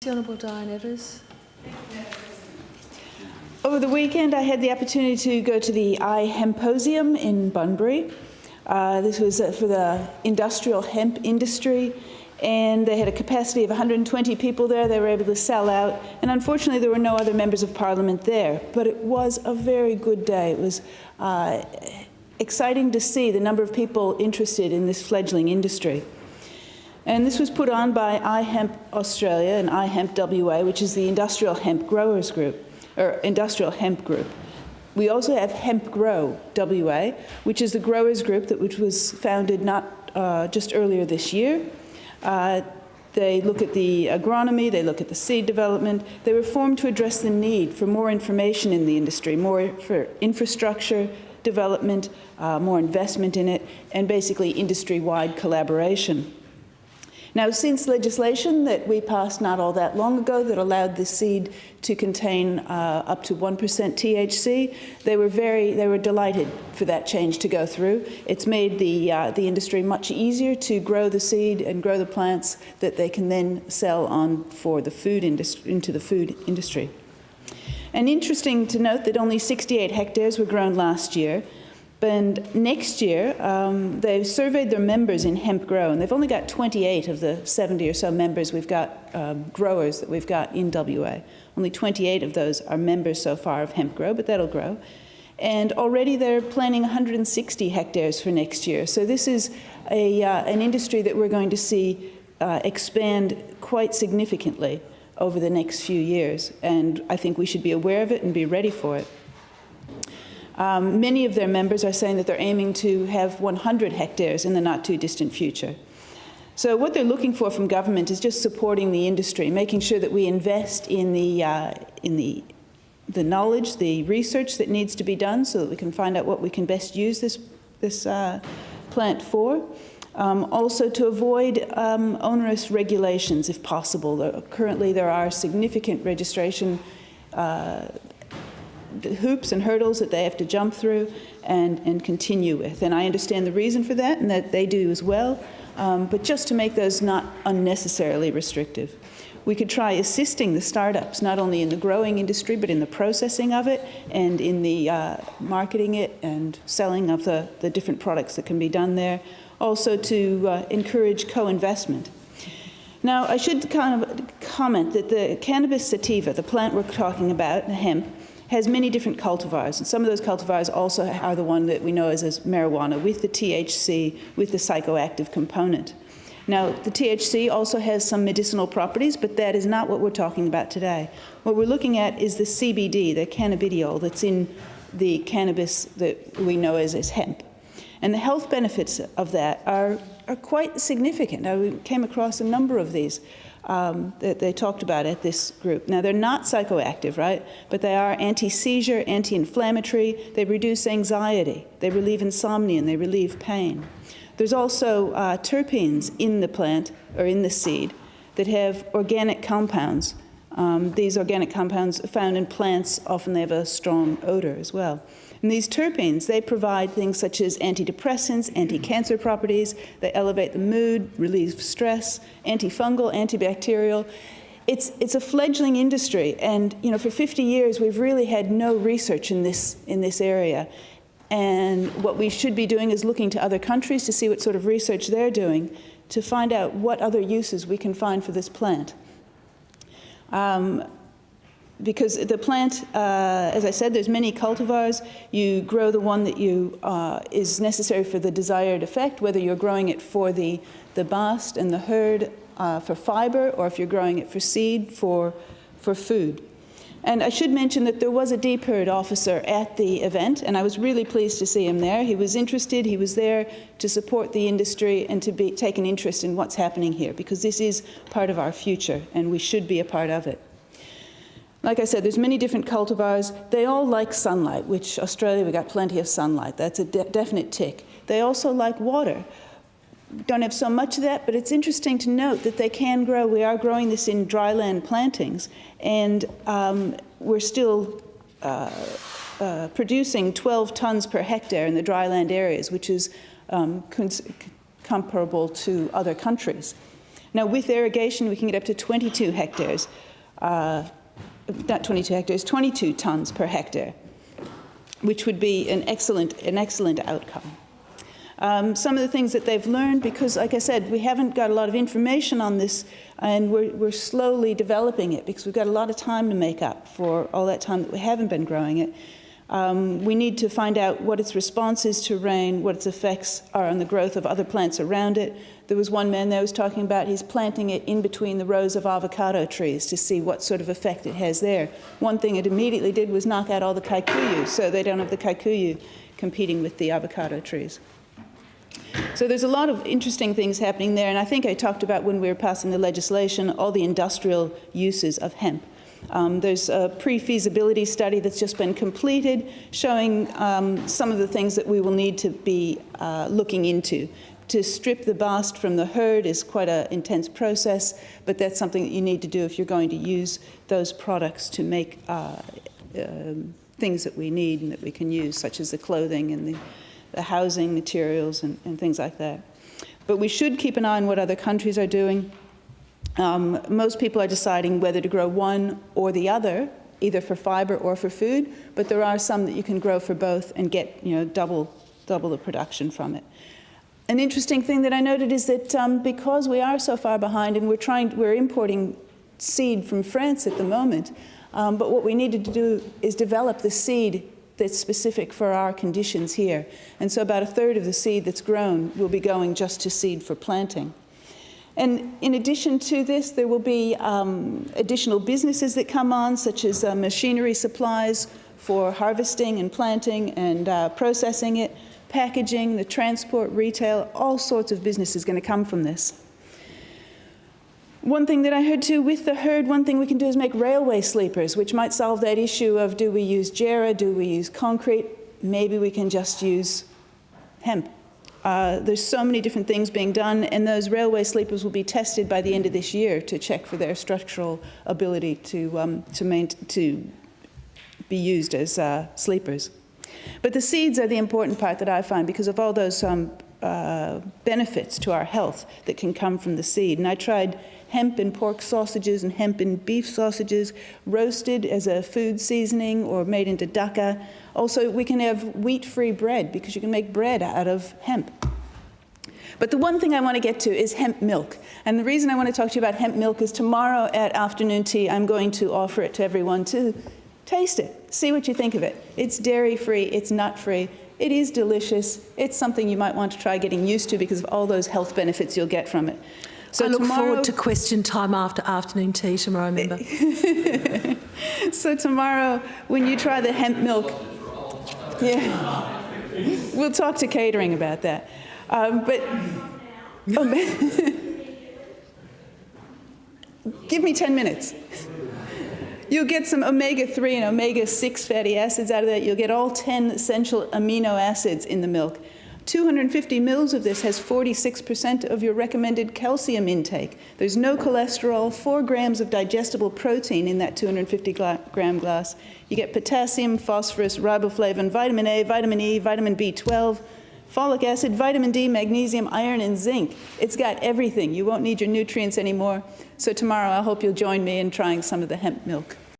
The Honourable Diane Evers. Over the weekend, I had the opportunity to go to the Hemposium in Bunbury. This was for the industrial hemp industry, and they had a capacity of 120 people there. They were able to sell out, and unfortunately there were no other members of Parliament there, but it was a very good day. It was exciting to see the number of people interested in this fledgling industry. And this was put on by Hemp Australia and Hemp WA, which is the Industrial Hemp Growers Group, or Industrial Hemp Group. We also have Hemp Grow WA, which is the growers group which was founded just earlier this year. They look at the agronomy, they look at the seed development. They were formed to address the need for more information in the industry, more for infrastructure development, more investment in it, and basically industry-wide collaboration. Now, since legislation that we passed not all that long ago that allowed the seed to contain up to 1% THC, they were delighted for that change to go through. It's made the industry much easier to grow the seed and grow the plants that they can then sell on for the food industry, into the food industry. And interesting to note that only 68 hectares were grown last year. And next year, they've surveyed their members in Hemp Grow, and they've only got 28 of the 70 or so members we've got, growers that we've got in WA. Only 28 of those are members so far of Hemp Grow, but that'll grow. And already they're planning 160 hectares for next year. So this is an industry that we're going to see expand quite significantly over the next few years. And I think we should be aware of it and be ready for it. Many of their members are saying that they're aiming to have 100 hectares in the not-too-distant future. So what they're looking for from government is just supporting the industry, making sure that we invest in the knowledge, the research that needs to be done so that we can find out what we can best use this plant for. Also to avoid onerous regulations if possible. Currently there are significant registration hoops and hurdles that they have to jump through and continue with. And I understand the reason for that, and that they do as well, but just to make those not unnecessarily restrictive. We could try assisting the startups, not only in the growing industry, but in the processing of it and in the marketing it and selling of the different products that can be done there. Also to encourage co-investment. Now, I should kind of comment that the cannabis sativa, the plant we're talking about, the hemp, has many different cultivars, and some of those cultivars also are the one that we know as marijuana, with the THC, with the psychoactive component. Now, the THC also has some medicinal properties, but that is not what we're talking about today. What we're looking at is the CBD, the cannabidiol, that's in the cannabis that we know as hemp. And the health benefits of that are quite significant. I came across a number of these that they talked about at this group. Now, they're not psychoactive, right? But they are anti-seizure, anti-inflammatory. They reduce anxiety. They relieve insomnia, and they relieve pain. There's also terpenes in the plant, or in the seed, that have organic compounds. These organic compounds found in plants, often they have a strong odor as well. And these terpenes, they provide things such as antidepressants, anti-cancer properties. They elevate the mood, relieve stress, antifungal, antibacterial. It's a fledgling industry, and for 50 years we've really had no research in this area. And what we should be doing is looking to other countries to see what sort of research they're doing to find out what other uses we can find for this plant. Because the plant, as I said, there's many cultivars. You grow the one that is necessary for the desired effect, whether you're growing it for the bast and the hurd for fiber, or if you're growing it for seed for food. And I should mention that there was a DPIRD officer at the event, and I was really pleased to see him there. He was interested, he was there to support the industry and to take an interest in what's happening here, because this is part of our future, and we should be a part of it. Like I said, there's many different cultivars. They all like sunlight, which Australia, we got plenty of sunlight. That's a definite tick. They also like water. Don't have so much of that, but it's interesting to note that they can grow. We are growing this in dryland plantings, and we're still producing 12 tons per hectare in the dryland areas, which is comparable to other countries. Now, with irrigation, we can get up to 22 hectares, not 22 hectares, 22 tons per hectare, which would be an excellent outcome. Some of the things that they've learned, because like I said, we haven't got a lot of information on this, and we're slowly developing it because we've got a lot of time to make up for all that time that we haven't been growing it. We need to find out what its response is to rain, what its effects are on the growth of other plants around it. There was one man there who was talking about he's planting it in between the rows of avocado trees to see what sort of effect it has there. One thing it immediately did was knock out all the kikuyu, so they don't have the kikuyu competing with the avocado trees. So there's a lot of interesting things happening there, and I think I talked about when we were passing the legislation, all the industrial uses of hemp. There's a pre-feasibility study that's just been completed showing some of the things that we will need to be looking into. To strip the bast from the herd is quite an intense process, but that's something that you need to do if you're going to use those products to make things that we need and that we can use, such as the clothing and the housing materials and things like that. But we should keep an eye on what other countries are doing. Most people are deciding whether to grow one or the other, either for fiber or for food, but there are some that you can grow for both and get, double the production from it. An interesting thing that I noted is that because we are so far behind and we're importing seed from France at the moment, but what we needed to do is develop the seed that's specific for our conditions here. And so about a third of the seed that's grown will be going just to seed for planting. And in addition to this, there will be additional businesses that come on, such as machinery supplies for harvesting and planting and processing it, packaging, the transport, retail, all sorts of business is going to come from this. One thing that I heard too, with the herd, one thing we can do is make railway sleepers, which might solve that issue of do we use jarrah, do we use concrete? Maybe we can just use hemp. There's so many different things being done, and those railway sleepers will be tested by the end of this year to check for their structural ability to be used as sleepers. But the seeds are the important part that I find because of all those benefits to our health that can come from the seed. And I tried hemp in pork sausages and hemp in beef sausages, roasted as a food seasoning or made into daka. Also, we can have wheat-free bread because you can make bread out of hemp. But the one thing I want to get to is hemp milk. And the reason I want to talk to you about hemp milk is tomorrow at afternoon tea, I'm going to offer it to everyone to taste it, see what you think of it. It's dairy-free, it's nut-free, it is delicious. It's something you might want to try getting used to because of all those health benefits you'll get from it. So I look forward to question time after afternoon tea tomorrow, member. So tomorrow, when you try the hemp milk, yeah, we'll talk to catering about that. Give me 10 minutes. You'll get some omega-3 and omega-6 fatty acids out of that. You'll get all 10 essential amino acids in the milk. 250 mils of this has 46% of your recommended calcium intake. There's no cholesterol, 4 grams of digestible protein in that 250-gram glass. You get potassium, phosphorus, riboflavin, vitamin A, vitamin E, vitamin B12, folic acid, vitamin D, magnesium, iron, and zinc. It's got everything. You won't need your nutrients anymore. So tomorrow I hope you'll join me in trying some of the hemp milk.